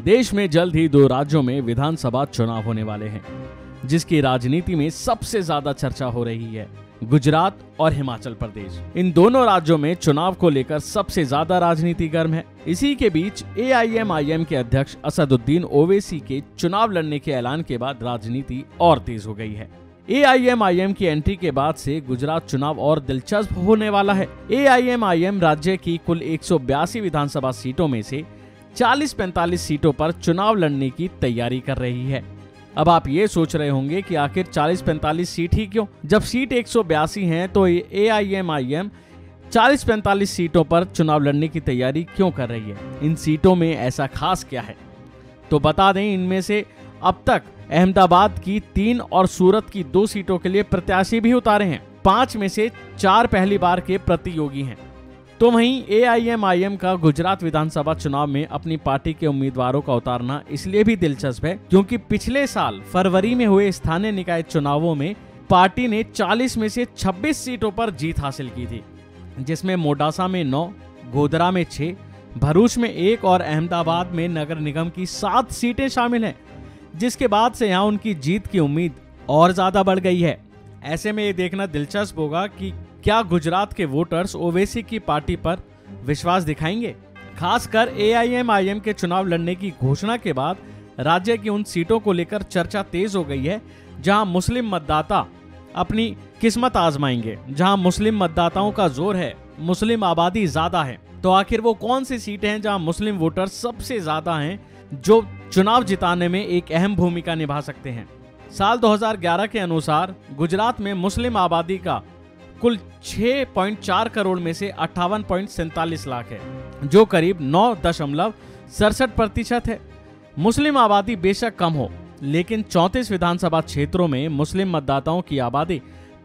देश में जल्द ही 2 राज्यों में विधानसभा चुनाव होने वाले हैं, जिसकी राजनीति में सबसे ज्यादा चर्चा हो रही है। गुजरात और हिमाचल प्रदेश, इन दोनों राज्यों में चुनाव को लेकर सबसे ज्यादा राजनीति गर्म है। इसी के बीच AIMIM के अध्यक्ष असदुद्दीन ओवैसी के चुनाव लड़ने के ऐलान के बाद राजनीति और तेज हो गई है। AIMIM की एंट्री के बाद से गुजरात चुनाव और दिलचस्प होने वाला है। AIMIM राज्य की कुल 182 विधानसभा सीटों में से 40-45 सीटों पर चुनाव लड़ने की तैयारी कर रही है। अब आप ये सोच रहे होंगे कि आखिर 40-45 सीट ही क्यों? जब सीट 182 हैं तो AIMIM 40-45 सीटों पर चुनाव लड़ने की तैयारी क्यों कर रही है? इन सीटों में ऐसा खास क्या है? तो बता दें, इनमें से अब तक अहमदाबाद की 3 और सूरत की 2 सीटों के लिए प्रत्याशी भी उतारे हैं। 5 में से 4 पहली बार के प्रतियोगी हैं। तो वहीं AIMIM का गुजरात विधानसभा चुनाव में अपनी पार्टी के उम्मीदवारों का उतारना इसलिए भी दिलचस्प है क्योंकि पिछले साल फरवरी में हुए स्थानीय निकाय चुनावों में पार्टी ने 40 में से 26 सीटों पर जीत हासिल की थी, जिसमें मोडासा में 9, गोधरा में 6, भरूच में 1 और अहमदाबाद में नगर निगम की 7 सीटें शामिल हैं, जिसके बाद से यहाँ उनकी जीत की उम्मीद और ज्यादा बढ़ गई है। ऐसे में ये देखना दिलचस्प होगा कि क्या गुजरात के वोटर्स ओवैसी की पार्टी पर विश्वास दिखाएंगे। खासकर AIMIM के चुनाव लड़ने की घोषणा के बाद राज्य की उन सीटों को लेकर चर्चा तेज हो गई है जहां मुस्लिम मतदाता अपनी किस्मत आजमाएंगे, जहां मुस्लिम मतदाताओं का जोर है, मुस्लिम आबादी ज्यादा है। तो आखिर वो कौन सी सीटें हैं जहां मुस्लिम वोटर सबसे ज्यादा हैं, जो चुनाव जिताने में एक अहम भूमिका निभा सकते हैं? साल 2011 के अनुसार गुजरात में मुस्लिम आबादी का कुल 6.4 करोड़ में से 58.47 लाख है, जो करीब 9.67% है। मुस्लिम आबादी बेशक कम हो, लेकिन 34 विधानसभा क्षेत्रों में मुस्लिम मतदाताओं की आबादी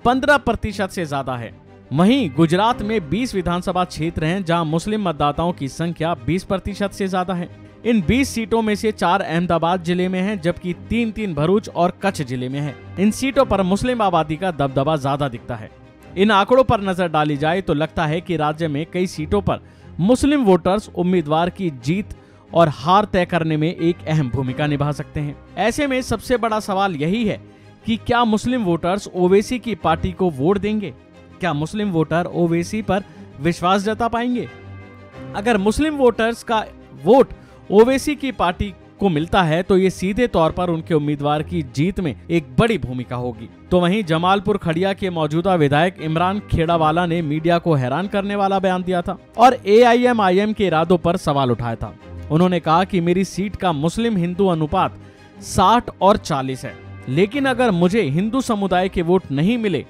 15% से ज्यादा है। वहीं गुजरात में 20 विधानसभा क्षेत्र हैं जहां मुस्लिम मतदाताओं की संख्या 20% से ज्यादा है। इन 20 सीटों में से 4 अहमदाबाद जिले में हैं, जबकि 3 भरूच और कच्छ जिले में हैं। इन सीटों पर मुस्लिम आबादी का दबदबा ज्यादा दिखता है। इन आंकड़ों पर नजर डाली जाए तो लगता है कि राज्य में कई सीटों पर मुस्लिम वोटर्स उम्मीदवार की जीत और हार तय करने में एक अहम भूमिका निभा सकते हैं। ऐसे में सबसे बड़ा सवाल यही है कि क्या मुस्लिम वोटर्स ओवैसी की पार्टी को वोट देंगे? क्या मुस्लिम वोटर ओवैसी पर विश्वास जता पाएंगे? अगर मुस्लिम वोटर्स का वोट ओवैसी की पार्टी को मिलता है तो ये सीधे तौर पर उनके उम्मीदवार की जीत में एक बड़ी भूमिका होगी। तो वहीं जमालपुर खड़िया के मौजूदा विधायक इमरान खेड़ावाला ने मीडिया को हैरान करने वाला बयान दिया था और AIMIM के इरादों पर सवाल उठाया था। उन्होंने कहा कि मेरी सीट का मुस्लिम हिंदू अनुपात 60 और 40 है, लेकिन अगर मुझे हिंदू समुदाय के वोट नहीं मिले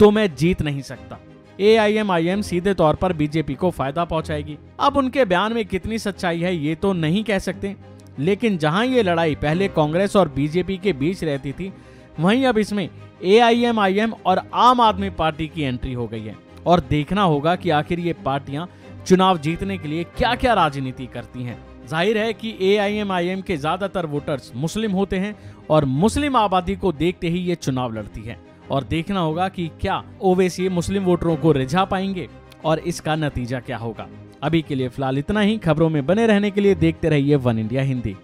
तो मैं जीत नहीं सकता। AIMIM सीधे तौर पर बीजेपी को फायदा पहुंचाएगी। अब उनके बयान में कितनी सच्चाई है ये तो नहीं कह सकते, लेकिन जहां ये लड़ाई पहले कांग्रेस और बीजेपी के बीच रहती थी, वहीं अब इसमें AIMIM और आम आदमी पार्टी की एंट्री हो गई है और देखना होगा कि आखिर ये पार्टियां चुनाव जीतने के लिए क्या क्या राजनीति करती हैं। जाहिर है कि AIMIM के ज्यादातर वोटर्स मुस्लिम होते हैं और मुस्लिम आबादी को देखते ही ये चुनाव लड़ती है और देखना होगा कि क्या ओवैसी मुस्लिम वोटरों को रिझा पाएंगे और इसका नतीजा क्या होगा। अभी के लिए फिलहाल इतना ही। खबरों में बने रहने के लिए देखते रहिए वन इंडिया हिंदी।